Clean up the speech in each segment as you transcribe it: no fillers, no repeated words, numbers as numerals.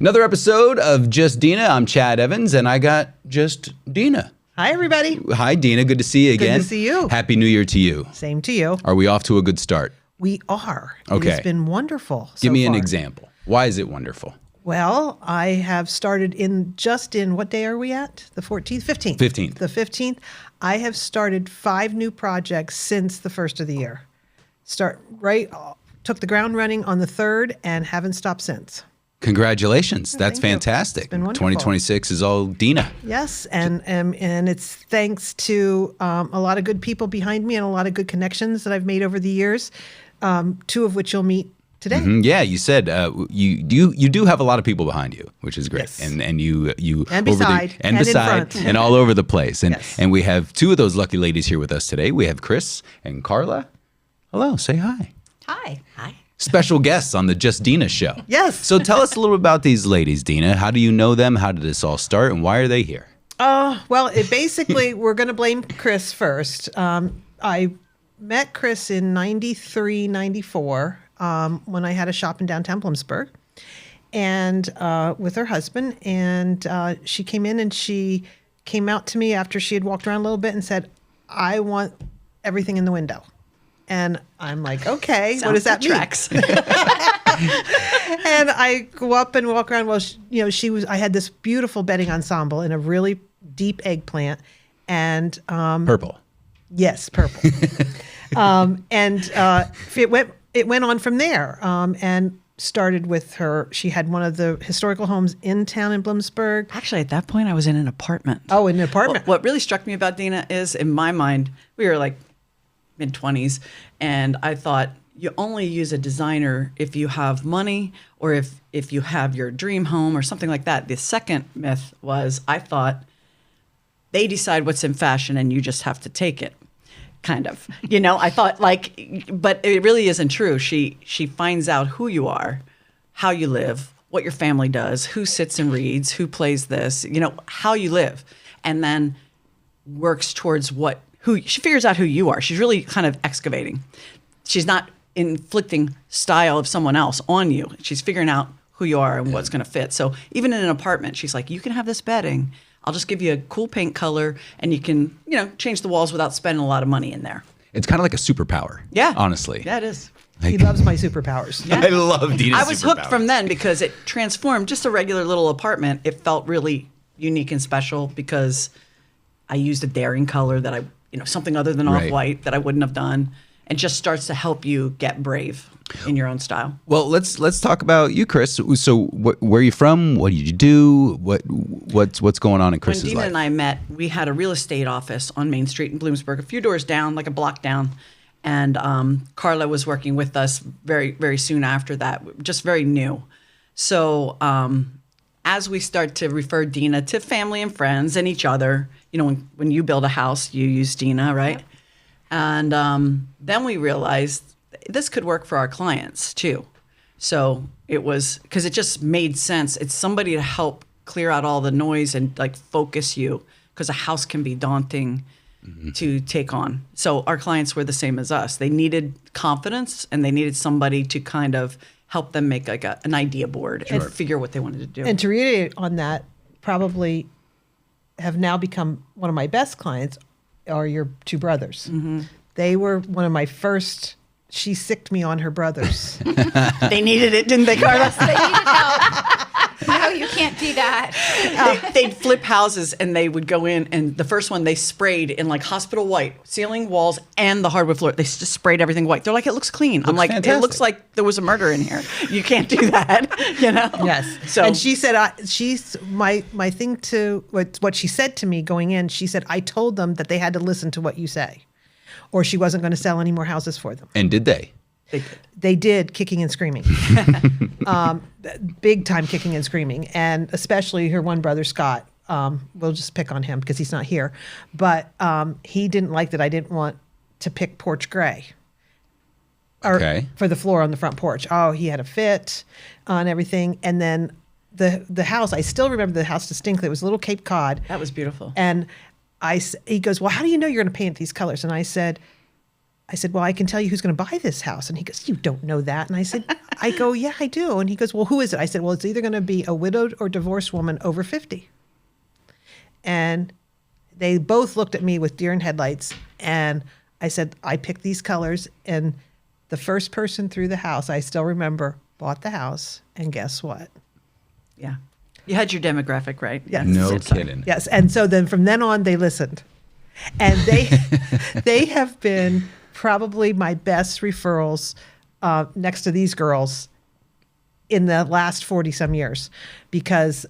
Another episode of Just Dena. I'm Chad Evans, and I got Just Dena. Hi, everybody. Hi, Dena. Good to see you again. Good to see you. Happy New Year to you. Same to you. Are we off to a good start? We are. Okay. It has been wonderful so Give me an far. example. Why is it wonderful? Well, I have started in what day are we at? The 14th? 15th. 15th. The 15th. I have started 5 new projects since the first of the year. Took the ground running on the 3rd and haven't stopped since. Congratulations. That's thank you. fantastic. It's been wonderful. 2026 is all Dena. Yes, and it's thanks to a lot of good people behind me and a lot of good connections that I've made over the years, 2 of which you'll meet today. Mm-hmm. Yeah, you said you do have a lot of people behind you, which is great. Yes. And you And beside, and in front. and all over the place. And Yes. and we have 2 of those lucky ladies here with us today. We have Chris and Carla. Hello, say hi. Hi. Hi. Special guests on the Just Dena show. Yes. So tell us a little about these ladies, Dena. How do you know them? How did this all start? And why are they here? Well, we're going to blame Chris first. I met Chris in 93, 94 when I had a shop in downtown Bloomsburg and with her husband. And she came in and she came out to me after she had walked around a little bit and said, I want everything in the window. And I'm like, okay, what does that mean? And I go up and walk around. Well, I had this beautiful bedding ensemble in a really deep eggplant and Purple. yes, purple. It went on from there and started with her. She had one of the historical homes in town in Bloomsburg. Actually, at that point, I was in an apartment. Oh, in an apartment. What really struck me about Dena is, in my mind, we were like mid-20s, and I thought you only use a designer if you have money or if you have your dream home or something like that. The second myth was I thought they decide what's in fashion and you just have to take it. Kind of, I thought but it really isn't true. She finds out who you are, how you live, what your family does, who sits and reads, who plays this, how you live, and then works towards she figures out who you are. She's really kind of excavating. She's not inflicting style of someone else on you. She's figuring out who you are and what's going to fit. So even in an apartment, she's like, you can have this bedding. I'll just give you a cool paint color and you can, change the walls without spending a lot of money in there. It's kind of like a superpower. Yeah. Honestly. Yeah, it is. He loves my superpowers. Yeah. I love Dena's I was hooked superpowers. from then because it transformed just a regular little apartment. It felt really unique and special because I used a daring color that something other than Right. off-white that I wouldn't have done, and just starts to help you get brave in your own style. Well, let's talk about you, Chris. So, where are you from? What did you do? What's going on in Chris's When Dena life? and I met, we had a real estate office on Main Street in Bloomsburg, a few doors down, like a block down. And Carla was working with us very, very soon after that, just very new. So as we start to refer Dena to family and friends and each other, when you build a house, you use Dena, right? Yep. And then we realized this could work for our clients too. So it was, because it just made sense. It's somebody to help clear out all the noise and focus you, because a house can be daunting to take on. So our clients were the same as us. They needed confidence and they needed somebody to kind of help them make an idea board and figure what they wanted to do. And to reiterate on that, probably have now become one of my best clients are your 2 brothers. Mm-hmm. They were one of my first. She sicked me on her brothers. They needed it, didn't they, Carla? They needed help. No, you can't do that. They'd flip houses and they would go in, and the first one they sprayed in hospital white, ceiling, walls, and the hardwood floor. They just sprayed everything white. They're like, it looks clean. I'm like, fantastic. It looks like there was a murder in here. You can't do that, Yes. So, and she said, she's my thing to what she said to me going in. She said, I told them that they had to listen to what you say, or she wasn't going to sell any more houses for them. And did they? They did, kicking and screaming. Big time kicking and screaming. And especially her one brother, Scott. We'll just pick on him because he's not here. But he didn't like that I didn't want to pick porch gray. For the floor on the front porch. Oh, he had a fit on everything. And then the house, I still remember the house distinctly. It was a little Cape Cod. that was beautiful. And he goes, well, how do you know you're going to paint these colors? And I said, I said, well, I can tell you who's going to buy this house. And he goes, you don't know that. And I said, yeah, I do. And he goes, well, who is it? I said, well, it's either going to be a widowed or divorced woman over 50. And they both looked at me with deer in headlights. And I said, I picked these colors. And the first person through the house, I still remember, bought the house. And guess what? Yeah. You had your demographic right. Yes. No kidding. Yes. And so then from then on, they listened. And they have been probably my best referrals next to these girls in the last 40 some years, because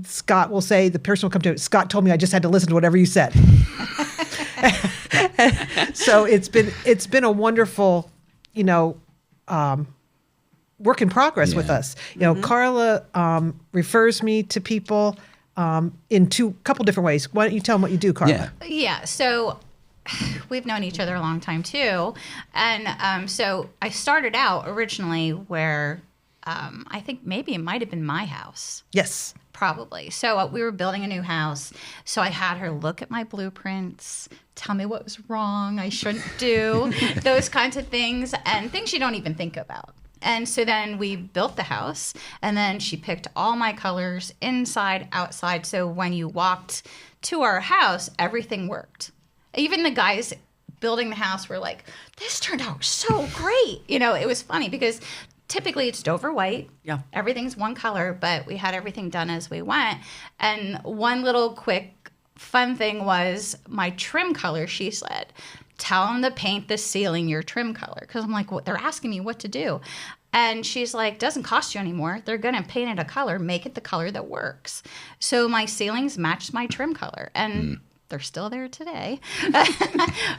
Scott will say, the person will come to, Scott told me I just had to listen to whatever you said. So it's been a wonderful, work in progress with us. Carla refers me to people in couple different ways. Why don't you tell them what you do, Carla? Yeah. So we've known each other a long time too. And so I started out originally where I think maybe it might have been my house. Yes. Probably. So we were building a new house. So I had her look at my blueprints, tell me what was wrong, I shouldn't do, those kinds of things, and things you don't even think about. And so then we built the house, and then she picked all my colors inside, outside. So when you walked to our house, everything worked. Even the guys building the house were like, this turned out so great. It was funny because typically it's Dover white. Yeah. Everything's one color, but we had everything done as we went. And one little quick fun thing was my trim color, she said, tell them to paint the ceiling your trim color. Because I'm like, what? They're asking me what to do. And she's like, doesn't cost you anymore. They're going to paint it a color, make it the color that works. So my ceilings matched my trim color. And they're still there today.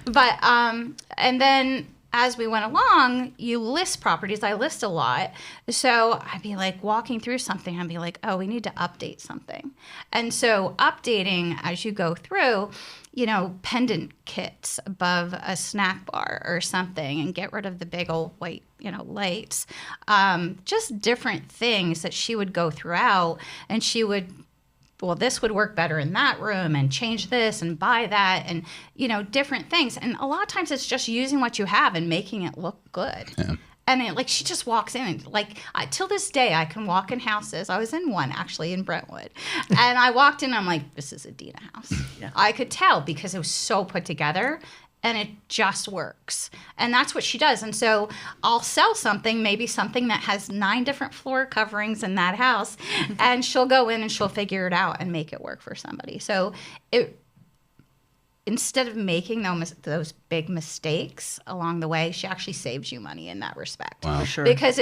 But, and then as we went along, you list properties. I list a lot. So I'd be like walking through something. I'd be like, oh, we need to update something. And so updating as you go through, pendant kits above a snack bar or something, and get rid of the big old white, lights. Just different things that she would go throughout, and she would, well, this would work better in that room, and change this and buy that, and, different things. And a lot of times it's just using what you have and making it look good. Yeah. And she just walks in, and till this day, I can walk in houses. I was in one actually in Brentwood, and I walked in. I'm like, this is a Dena house. Yeah. I could tell because it was so put together, and it just works. And that's what she does. And so I'll sell something, maybe something that has 9 different floor coverings in that house, and she'll go in and she'll figure it out and make it work for somebody. So instead of making those big mistakes along the way, she actually saves you money in that respect. Wow. For sure. Because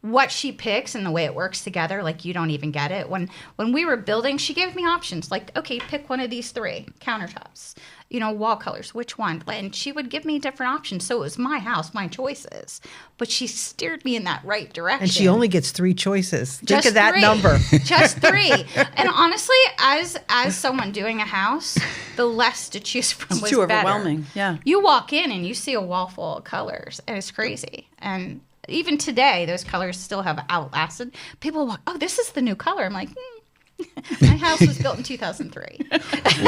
what she picks and the way it works together, you don't even get it. When we were building, she gave me options. Okay, pick one of these 3 countertops, wall colors, which one? And she would give me different options. So it was my house, my choices. But she steered me in that right direction. And she only gets 3 choices. Think Just of that 3. number. Just 3. And honestly, as someone doing a house, the less to choose from was too better. overwhelming. Yeah. You walk in and you see a wall full of colors, and it's crazy. And even today, those colors still have outlasted. People walk, oh, this is the new color. I'm like, my house was built in 2003.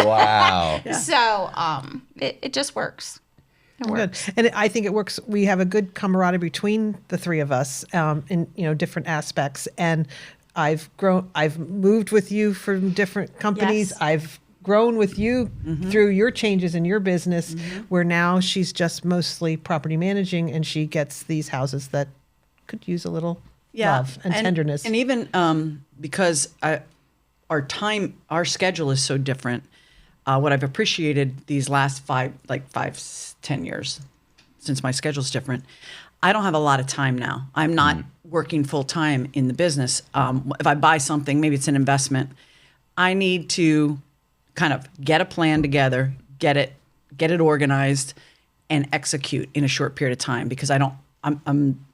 Wow. Yeah. So it just works. It works. Good. And I think it works. We have a good camaraderie between the 3 of us in different aspects. And I've moved with you from different companies. Yes. I've grown with you through your changes in your business, where now she's just mostly property managing, and she gets these houses that could use a little love and tenderness. And even because our schedule is so different, what I've appreciated these last 5-10 years since my schedule's different, I don't have a lot of time now. I'm not working full time in the business. If I buy something, maybe it's an investment, I need to kind of get a plan together, get it organized, and execute in a short period of time, because I'm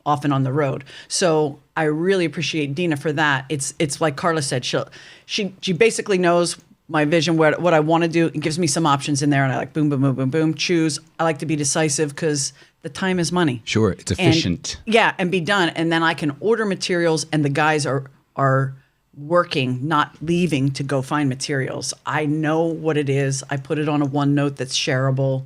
often on the road. So I really appreciate Dena for that. It's like Carla said, she basically knows my vision, what I want to do, and gives me some options in there, and I boom, boom, boom, boom, boom, choose. I like to be decisive because the time is money. Sure, it's efficient. And be done, and then I can order materials, and the guys are working, not leaving to go find materials. I know what it is. I put it on a OneNote that's shareable.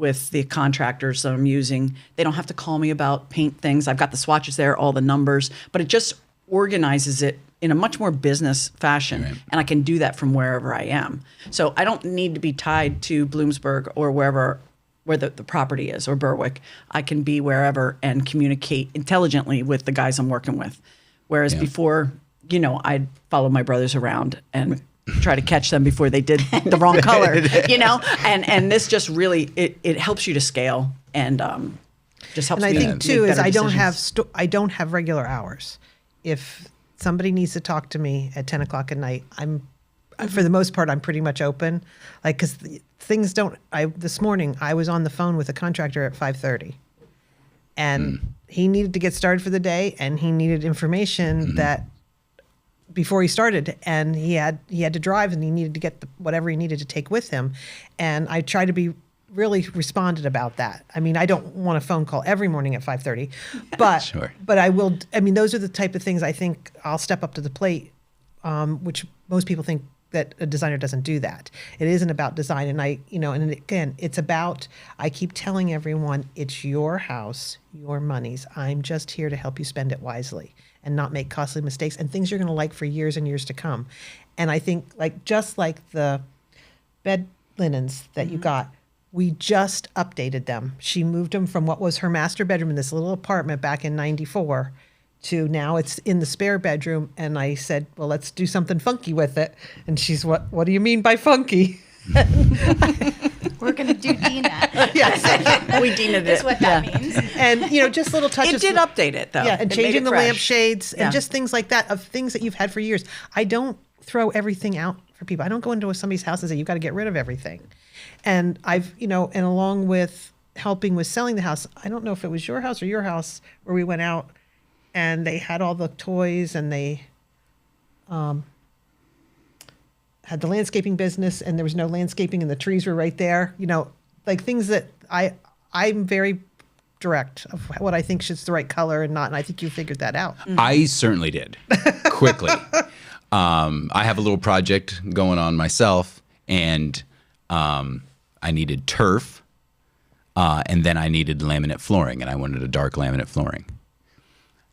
with the contractors that I'm using. They don't have to call me about paint things. I've got the swatches there, all the numbers, but it just organizes it in a much more business fashion. Right. And I can do that from wherever I am. So I don't need to be tied to Bloomsburg or where the property is, or Berwick. I can be wherever and communicate intelligently with the guys I'm working with. Whereas before, I'd follow my brothers around and try to catch them before they did the wrong color, and this just really, it helps you to scale and just helps me. And I think too is better I don't decisions. I don't have regular hours. If somebody needs to talk to me at 10 o'clock at night, for the most part, I'm pretty much open. Like, because things don't, this morning I was on the phone with a contractor at 5:30 and he needed to get started for the day and he needed information that before he started, and he had to drive and he needed to get whatever he needed to take with him. And I try to be really responded about that. I mean, I don't want a phone call every morning at 5:30, but Sure. but I will. I mean, those are the type of things I think I'll step up to the plate, which most people think that a designer doesn't do that. It isn't about design, and and again, it's about. I keep telling everyone, it's your house, your monies. I'm just here to help you spend it wisely and not make costly mistakes and things you're going to like for years and years to come. And I think, just like the bed linens that you got. We just updated them. She moved them from what was her master bedroom in this little apartment back in '94 to now it's in the spare bedroom. And I said, well, let's do something funky with it. And she's, what do you mean by funky? We're going to do Dena. Yes. We Dena Is what that means. And, just little touches. It did update it, though. Yeah, and It made changing it the fresh. lampshades Yeah. and just things like that, of things that you've had for years. I don't throw everything out for people. I don't go into somebody's house and say, you've got to get rid of everything. And I've, and along with helping with selling the house, I don't know if it was your house or your house where we went out and they had all the toys and they had the landscaping business and there was no landscaping and the trees were right there, like things that I'm very direct of what I think is the right color and not. And I think you figured that out. I certainly did quickly. I have a little project going on myself, and I needed turf, and then I needed laminate flooring, and I wanted a dark laminate flooring.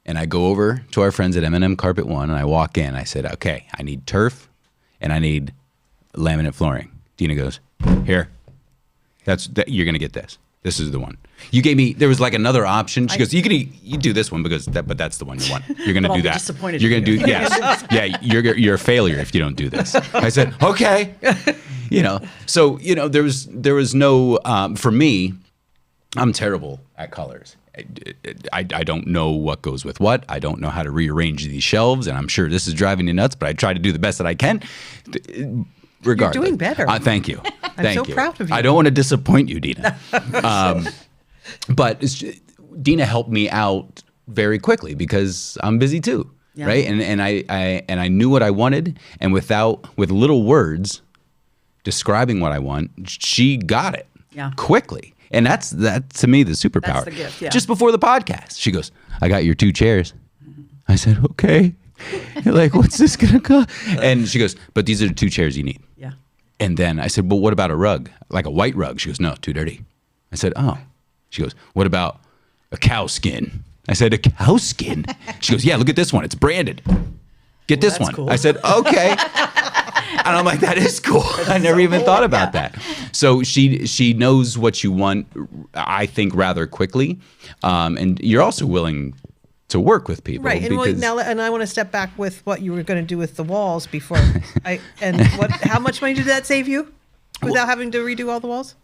And I go over to our friends at M&M Carpet One, and I walk in. I said, okay, I need turf, and I need laminate flooring. Dena goes, here, you're going to get this. This is the one. You gave me, there was like another option. She goes, you do this one but that's the one you want. You're going to But I'll do be that. disappointed You're in going to you. do, yes. Yeah, you're a failure if you don't do this. I said, okay. So, there was no, for me, I'm terrible at colors. I don't know what goes with what. I don't know how to rearrange these shelves, and I'm sure this is driving you nuts, but I try to do the best that I can. Regardless. You're doing better. Thank you. I'm so proud of you. I don't want to disappoint you, Dena. But Dena helped me out very quickly because I'm busy too, right? And I knew what I wanted, and with little words describing what I want, she got it quickly. And that's to me the superpower. That's the gift, yeah. Just before the podcast, she goes, "I got your 2 chairs." I said, "Okay." You're like, "What's this gonna cost?" And she goes, "But these are the 2 chairs you need." Yeah. And then I said, "But what about a rug? Like a white rug?" She goes, "No, too dirty." I said, "Oh." She goes, "What about a cow skin?" I said, "A cow skin?" She goes, "Yeah, look at this one. It's branded. Get this that's one." cool. I said, "Okay." And I'm like, that is cool. I never even thought about that. So she knows what you want, I think, rather quickly. And you're also willing to work with people. Right, and because and I want to step back with what you were going to do with the walls before. How much money did that save you, without having to redo all the walls?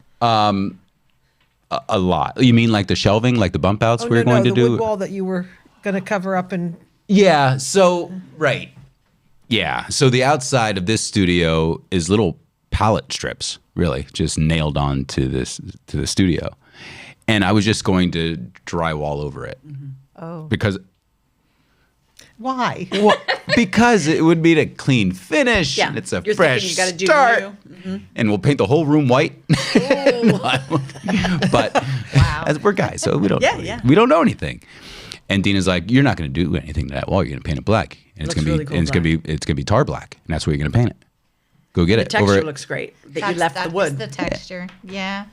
a lot. You mean like the shelving, like the bump outs we were going to the do? wood wall that you were going to cover up and. Yeah. So right. Yeah. So the outside of this studio is little pallet strips, really, just nailed on to the studio, and I was just going to drywall over it. Oh. Because. Why? Well, because it would be a clean finish, Yeah. and it's a You're fresh thinking you gotta do start, new. Mm-hmm. and we'll paint the whole room white. But Wow. as we're guys, so we don't we don't know anything. And Dena's like, "You're not going to do anything to that wall. You're going to paint it black, and it's Looks going to really be cool and it's going to be tar black, and that's where you're going to paint it. Go get The it." texture looks great. That you left the That's wood. the texture. Yeah.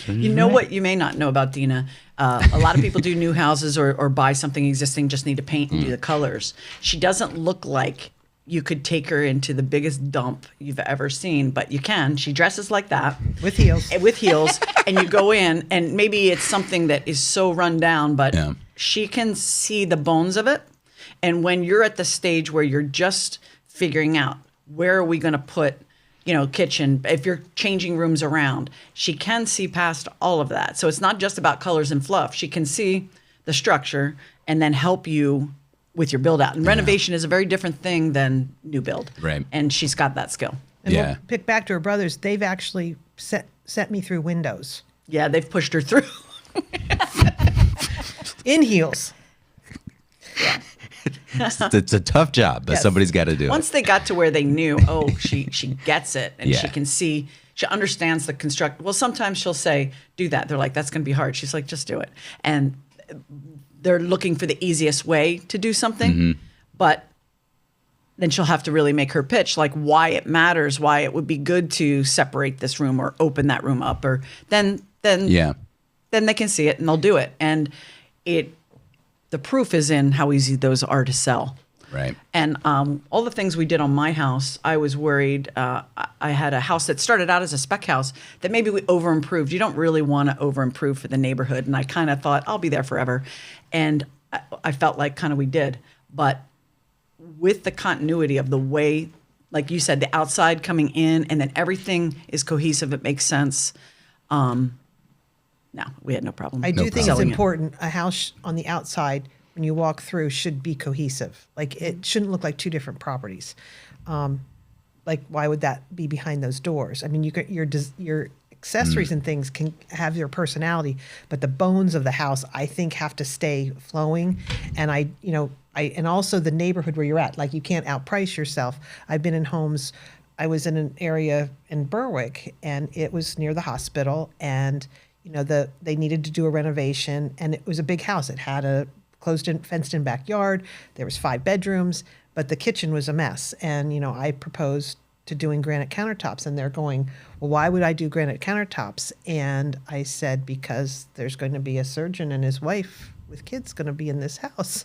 You know what you may not know about Dena? A lot of people do new houses or buy something existing, just need to paint and do the colors. She doesn't look like you could take her into the biggest dump you've ever seen, but you can. She dresses like that. With heels. With heels. And you go in, and maybe it's something that is so run down, but she can see the bones of it. And when you're at the stage where you're just figuring out, where are we going to put, kitchen, if you're changing rooms around, she can see past all of that. So it's not just about colors and fluff. She can see the structure and then help you with your build out. And renovation is a very different thing than new build. Right. And she's got that skill. And we'll pick back to her brothers. They've actually set me through windows. Yeah, they've pushed her through. In heels. It's a tough job, but somebody's got to do Once it. they got to where they knew, she gets it, and she can see, she understands the construct. Well, sometimes she'll say, do that. They're like, that's going to be hard. She's like, just do it. And they're looking for the easiest way to do something, but then she'll have to really make her pitch, like why it matters, why it would be good to separate this room or open that room up, or then they can see it and they'll do it. And the proof is in how easy those are to sell. Right. And all the things we did on my house, I was worried. I had a house that started out as a spec house that maybe we over-improved. You don't really want to over-improve for the neighborhood. And I kind of thought, I'll be there forever. And I felt like kind of we did. But with the continuity of the way, like you said, the outside coming in and then everything is cohesive, it makes sense. No, we had no problem. I do think it's selling it. important. A house on the outside, when you walk through, should be cohesive. Like it shouldn't look like two different properties. Like why would that be behind those doors? I mean, your accessories and things can have their personality, but the bones of the house, I think, have to stay flowing. And and also the neighborhood where you're at. Like you can't outprice yourself. I've been in homes. I was in an area in Berwick, and it was near the hospital, and they needed to do a renovation, and it was a big house. It had a closed-in, fenced-in backyard. There was 5 bedrooms, but the kitchen was a mess. And I proposed to doing granite countertops, and they're going, well, why would I do granite countertops? And I said, because there's going to be a surgeon and his wife with kids going to be in this house.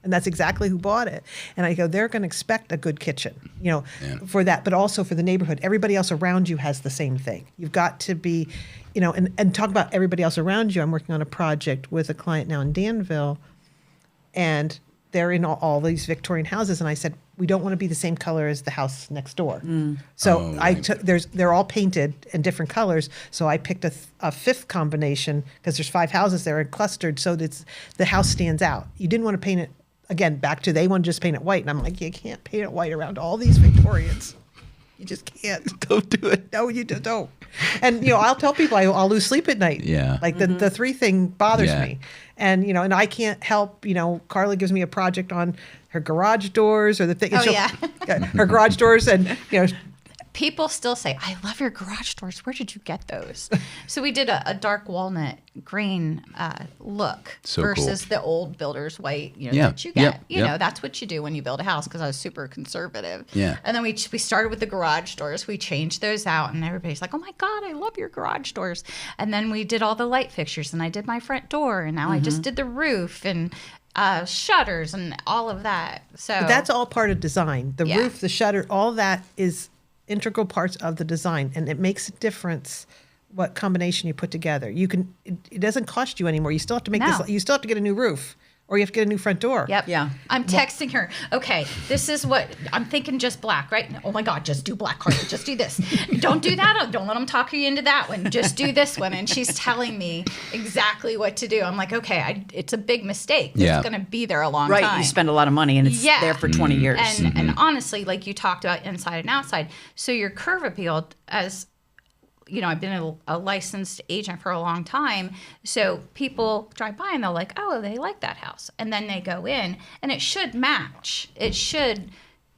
And that's exactly who bought it. And I go, they're going to expect a good kitchen, for that, but also for the neighborhood. Everybody else around you has the same thing. You've got to be, and talk about everybody else around you. I'm working on a project with a client now in Danville, and they're in all these Victorian houses. And I said, we don't want to be the same color as the house next door. So they're all painted in different colors. So I picked a fifth combination because there's 5 houses there and clustered. So that the house stands out. You didn't want to paint it. Again, back to they want to just paint it white. And I'm like, you can't paint it white around all these Victorians. You just can't. Don't do it. No, you don't. And, I'll tell people I'll lose sleep at night. Yeah. Like the 3 thing bothers me. And, and I can't help, Carla gives me a project on her garage doors or the thing. Her garage doors and, People still say, I love your garage doors. Where did you get those? So we did a dark walnut green look versus the old builder's white, that you get. That's what you do when you build a house, because I was super conservative. Yeah. And then we started with the garage doors. We changed those out, and everybody's like, oh, my God, I love your garage doors. And then we did all the light fixtures, and I did my front door, and now I just did the roof and shutters and all of that. So But that's all part of design. The roof, the shutter, all that is integral parts of the design, and it makes a difference what combination you put together. It doesn't cost you anymore. You still have to you still have to get a new roof, or you have to get a new front door. Yep. Yeah. I'm texting her. Okay, this is what I'm thinking. Just black, right? Oh my God, just do black carpet. Just do this. Don't do that. Don't let them talk you into that one. Just do this one. And she's telling me exactly what to do. I'm like, okay, it's a big mistake. It's going to be there a long time. Right. You spend a lot of money, and it's there for 20 years. And honestly, like you talked about inside and outside. So your curve appeal, as I've been a licensed agent for a long time. So people drive by and they're like, oh, they like that house. And then they go in, and it should match. It should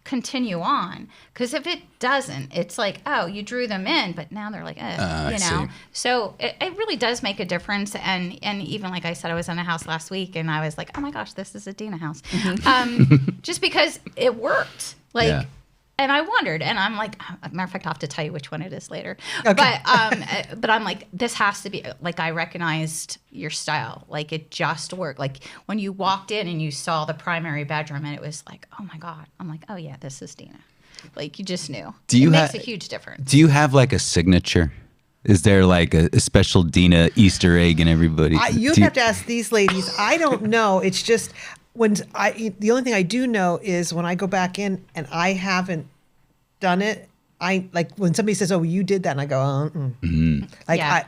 continue on. Because if it doesn't, it's like, oh, you drew them in, but now they're like, I see. So it really does make a difference. And even like I said, I was in a house last week, and I was like, oh my gosh, this is a Dena house. Just because it worked. and I wondered, and I'm like, matter of fact, I'll have to tell you which one it is later. Okay. But I'm like, this has to be, like, I recognized your style. Like, it just worked. Like, when you walked in and you saw the primary bedroom, and it was like, oh my God. I'm like, oh yeah, this is Dena. Like, you just knew. It makes a huge difference. Do you have like a signature? Is there like a special Dena Easter egg in everybody? You'd have to ask these ladies. I don't know. It's just the only thing I do know is when I go back in and I haven't done it, I like when somebody says, "Oh, you did that," and I go, like Yeah.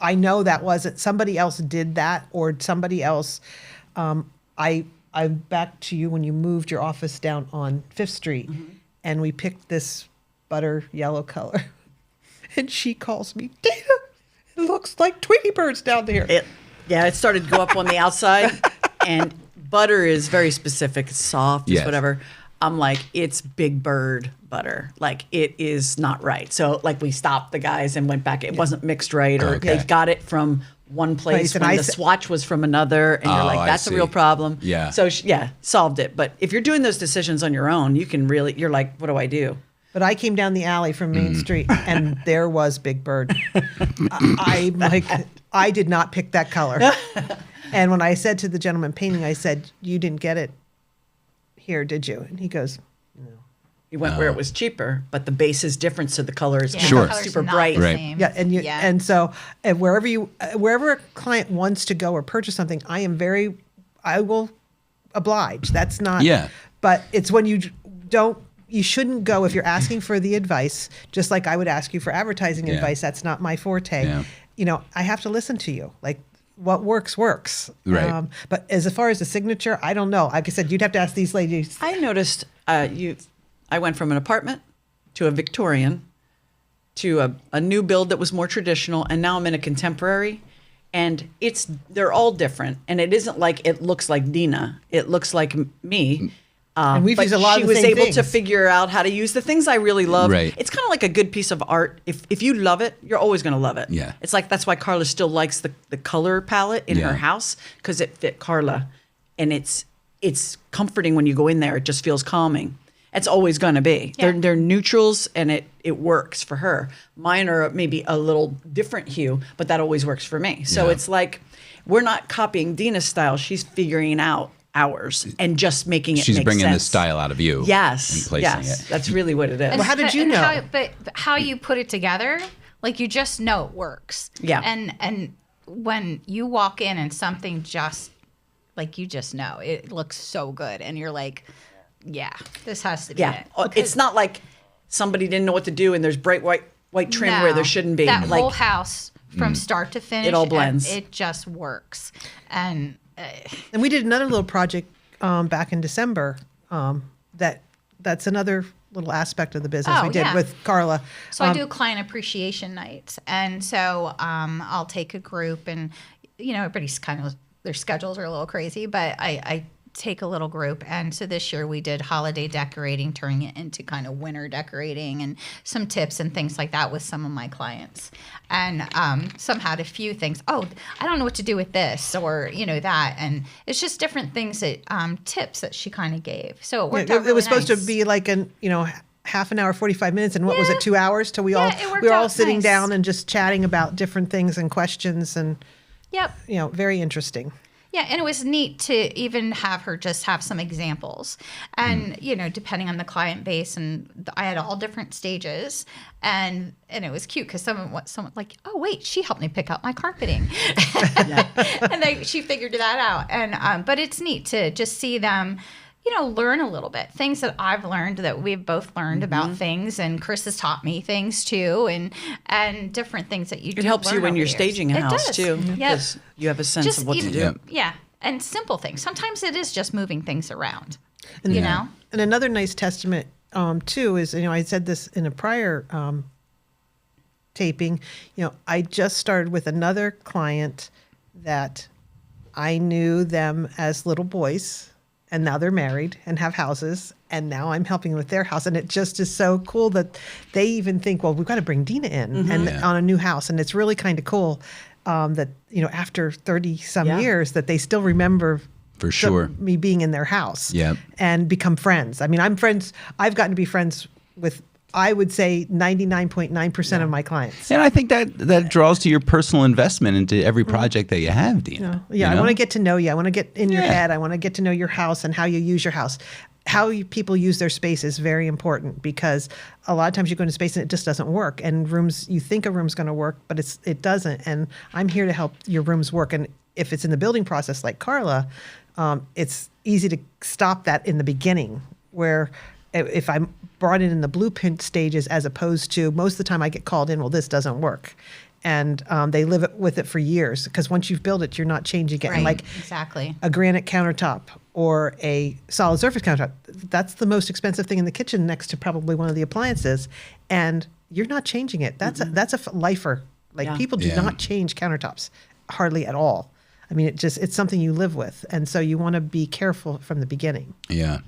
I know that wasn't somebody else did that or somebody else. I'm back to you when you moved your office down on 5th Street, and we picked this butter yellow color, and she calls me, Dena, it looks like Tweety birds down there. It started to go up on the outside, and butter is very specific. It's soft, it's Yes. whatever. I'm like, it's Big Bird butter. Like, it is not right. So, like, we stopped the guys and went back. It wasn't mixed right, or Okay. they got it from one place And when the swatch was from another, and you're Oh, like, I that's a see. real problem. Yeah. So, solved it. But if you're doing those decisions on your own, you can really, you're like, what do I do? But I came down the alley from Main Street, and there was Big Bird. I'm like, I did not pick that color. And when I said to the gentleman painting, I said, "You didn't get it here, did you?" And he goes, You went where it was cheaper, but the base is different, so the color is Yeah, Sure. the color's super not bright. the Right. same. "Yeah." And so wherever a client wants to go or purchase something, I will oblige. That's not. Yeah. But it's when you don't. You shouldn't go if you're asking for the advice, just like I would ask you for advertising Yeah. advice. That's not my forte. Yeah. I have to listen to you. Like, what works. Right. But as far as the signature, I don't know. Like I said, you'd have to ask these ladies. I noticed I went from an apartment to a Victorian to a new build that was more traditional, and now I'm in a contemporary, and they're all different, and it isn't like it looks like Dena. It looks like me. And we've But used a lot she of the was same able to things. figure out how to use the things I really love. Right. It's kind of like a good piece of art. If you love it, you're always going to love it. Yeah. It's like that's why Carla still likes the color palette in Yeah. her house, because it fit Carla, and it's comforting when you go in there. It just feels calming. It's always going to be. Yeah. They're neutrals, and it works for her. Mine are maybe a little different hue, but that always works for me. So Yeah. it's like we're not copying Dena's style. She's figuring out ours and just making it She's make bringing the sense. style out of you. Yes. And placing yes. it. That's really what it is. Well, how did you know? But how you put it together, like, you just know it works. Yeah. And when you walk in and something just, like, you just know it looks so good, and you're like, yeah, this has to be yeah. it. It's not like somebody didn't know what to do and there's bright white trim where there shouldn't be. That Like, whole house from start to finish, all blends. It just works. And And we did another little project back in December. That's another little aspect of the business we did yeah. with Carla. So I do client appreciation nights, and so I'll take a group, and everybody's kind of, their schedules are a little crazy, but I take a little group, and so this year we did holiday decorating, turning it into kind of winter decorating, and some tips and things like that with some of my clients. And some had a few things. Oh, I don't know what to do with this, or that, and it's just different things that tips that she kind of gave. So it worked out really It was supposed to nice. be like half an hour, 45 minutes, and what was it, 2 hours till we it worked were all out sitting nice. down and just chatting about different things and questions, and Yep. very interesting. Yeah, and it was neat to even have her just have some examples. And, depending on the client base, and I had all different stages, and it was cute because someone like, oh, wait, she helped me pick out my carpeting. And she figured that out. And but it's neat to just see them, learn a little bit. Things that I've learned, that we've both learned about things, and Chris has taught me things too, and different things that you do it helps you learn when over you're the years. staging a It house does. too. Yep. Because you have a sense Just of what even- to do. Yep. Yeah, and simple things. Sometimes it is just moving things around. You know. And another nice testament too is, I said this in a prior taping. I just started with another client that I knew them as little boys, and now they're married and have houses, and now I'm helping with their house, and it just is so cool that they even think, well, we've got to bring Dena in and on a new house, and it's really kind of cool that after 30 some Yeah. years that they still remember For sure. me being in their house Yep. and become friends. I mean, I've gotten to be friends with, I would say 99.9% of my clients. And I think that draws to your personal investment into every project that you have, Dena. Yeah, I want to get to know you. I want to get in your Yeah. head. I want to get to know your house and how you use your house. How people use their space is very important, because a lot of times you go into space and it just doesn't work. And rooms, you think a room's going to work, but it doesn't. And I'm here to help your rooms work. And if it's in the building process like Carla, it's easy to stop that in the beginning, where if I'm brought in the blueprint stages, as opposed to most of the time I get called in, well, this doesn't work. And they live with it for years, because once you've built it, you're not changing it. Right. And like Exactly. a granite countertop or a solid surface countertop, that's the most expensive thing in the kitchen, next to probably one of the appliances, and you're not changing it. That's a lifer. Like, Yeah. people do Yeah. not change countertops hardly at all. I mean, it's something you live with, and so you want to be careful from the beginning. Yeah.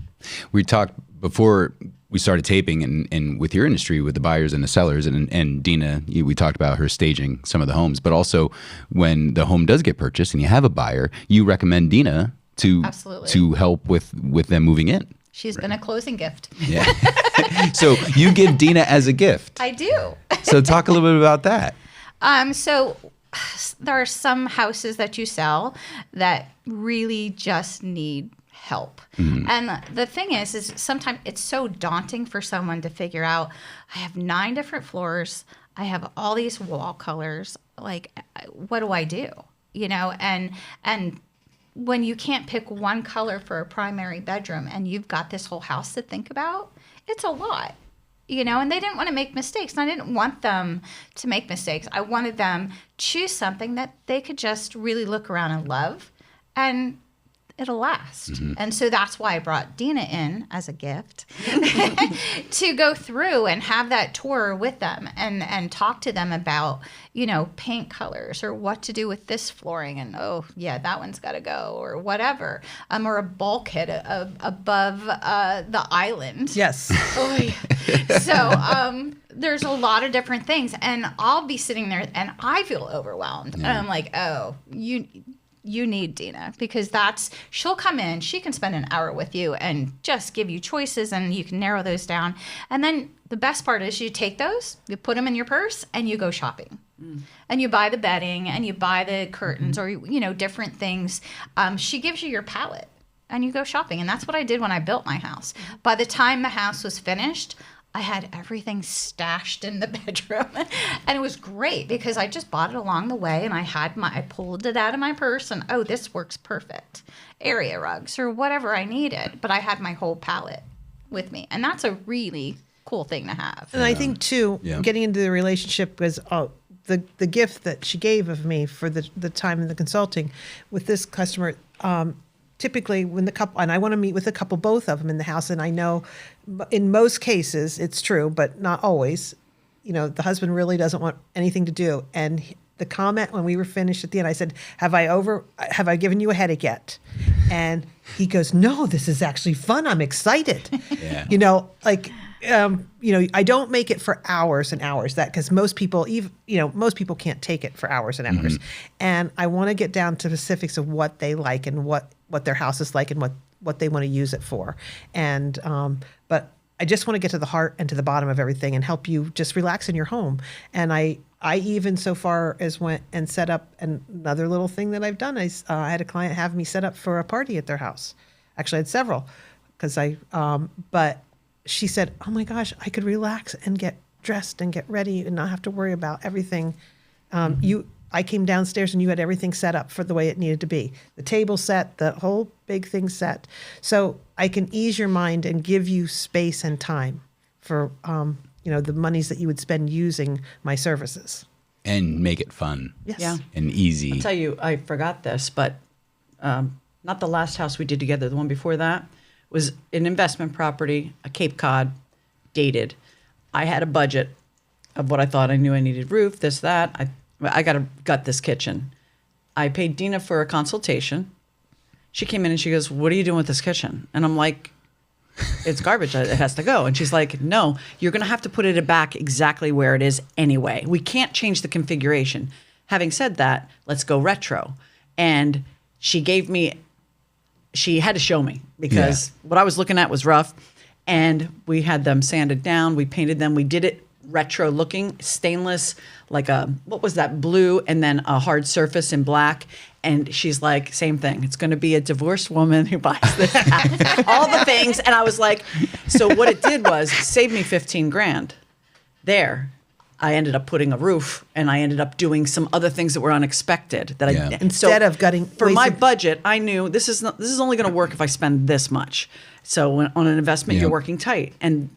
We talked before we started taping, and with your industry, with the buyers and the sellers, and Dena, we talked about her staging some of the homes, but also when the home does get purchased and you have a buyer, you recommend Dena Absolutely. to help with them moving in. She's been a closing gift. Yeah. So you give Dena as a gift. I do. So talk a little bit about that. So there are some houses that you sell that really just need help. And the thing is sometimes it's so daunting for someone to figure out, I have 9 different floors, I have all these wall colors, like, what do I do? You know, and when you can't pick one color for a primary bedroom and you've got this whole house to think about, it's a lot. You know, and they didn't want to make mistakes. And I didn't want them to make mistakes. I wanted them choose something that they could just really look around and love, and it'll last. And so that's why I brought Dena in as a gift to go through and have that tour with them and talk to them about, you know, paint colors or what to do with this flooring, and oh yeah, that one's got to go, or whatever, or a bulkhead above the island. Yes. Oy. So there's a lot of different things, and I'll be sitting there and I feel overwhelmed, and I'm like, oh, you need Dena, because she'll come in, she can spend an hour with you and just give you choices, and you can narrow those down. And then the best part is you take those, you put them in your purse, and you go shopping. And you buy the bedding, and you buy the curtains, or, you know, different things. She gives you your palette, and you go shopping. And that's what I did when I built my house. By the time the house was finished, I had everything stashed in the bedroom, and it was great because I just bought it along the way, and I pulled it out of my purse, and oh, this works perfect. Area rugs or whatever I needed, but I had my whole palette with me, and that's a really cool thing to have. And I think too, Yeah. getting into the relationship was the gift that she gave of me for the time in the consulting with this customer. Typically, when the couple, and I want to meet with the couple, both of them in the house, and I know in most cases it's true, but not always. You know, the husband really doesn't want anything to do. And the comment when we were finished at the end, I said, have I given you a headache yet? And he goes, no, this is actually fun. I'm excited. Yeah. You know, like, you know, I don't make it for hours and hours, because most people, most people can't take it for hours and hours. And I want to get down to specifics of what they like and what their house is like and what they want to use it for. And, but I just want to get to the heart and to the bottom of everything and help you just relax in your home. And I even so far as went and set up another little thing that I've done. I had a client have me set up for a party at their house. Actually, I had several, but she said, oh my gosh, I could relax and get dressed and get ready and not have to worry about everything. I came downstairs and you had everything set up for the way it needed to be. The table set, the whole big thing set. So I can ease your mind and give you space and time for, the monies that you would spend using my services. And make it fun. Yes. Yeah. And easy. I'll tell you, I forgot this, but not the last house we did together. The one before that was an investment property, a Cape Cod, dated. I had a budget of what I thought. I knew I needed roof, this, that. I got to gut this kitchen. I paid Dena for a consultation. She came in and she goes, what are you doing with this kitchen? And I'm like, it's garbage. It has to go. And she's like, no, you're going to have to put it back exactly where it is anyway. We can't change the configuration. Having said that, let's go retro. And she gave me she had to show me because what I was looking at was rough. And we had them sanded down. We painted them. We did it retro looking, stainless, like what was that, blue, and then a hard surface in black. And she's like, same thing. It's going to be a divorced woman who buys this house. All the things. And I was like, so what it did was save me 15 grand there. I ended up putting a roof, and I ended up doing some other things that were unexpected. That Instead of gutting for my budget, I knew this is only going to work if I spend this much. So on an investment, you're working tight, and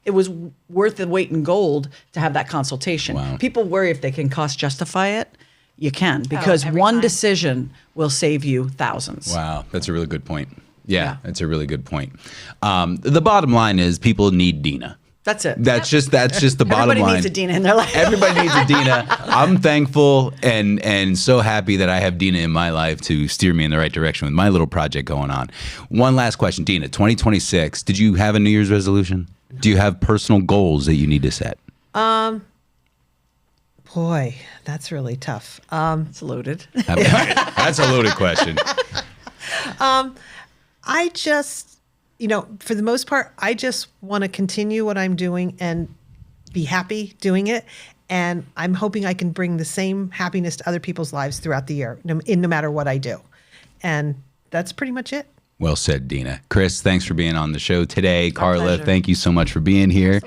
it was worth the weight in gold to have that consultation. Wow. People worry if they can cost justify it. You can, because every one time. decision will save you thousands. Wow, that's a really good point. Yeah, that's a really good point. The bottom line is people need Dena. That's it. That's just the bottom line. Everybody needs a Dena in their life. Everybody needs a Dena. I'm thankful and so happy that I have Dena in my life to steer me in the right direction with my little project going on. One last question, Dena. 2026. Did you have a New Year's resolution? Do you have personal goals that you need to set? Boy, that's really tough. It's loaded. That's a loaded question. I just, for the most part, I just want to continue what I'm doing and be happy doing it. And I'm hoping I can bring the same happiness to other people's lives throughout the year, no matter what I do. And that's pretty much it. Well said, Dena. Chris, thanks for being on the show today. Carla, pleasure. thank you so much for being here.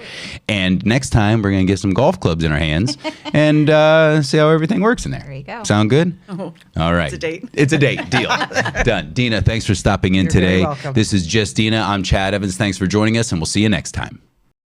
And next time, we're going to get some golf clubs in our hands and see how everything works in there. There you go. Sound good? Oh, all right. it's a date. It's a date. Deal. Done. Dena, thanks for stopping in You're today. very welcome. This is Just Dena. I'm Chad Evans. Thanks for joining us, and we'll see you next time.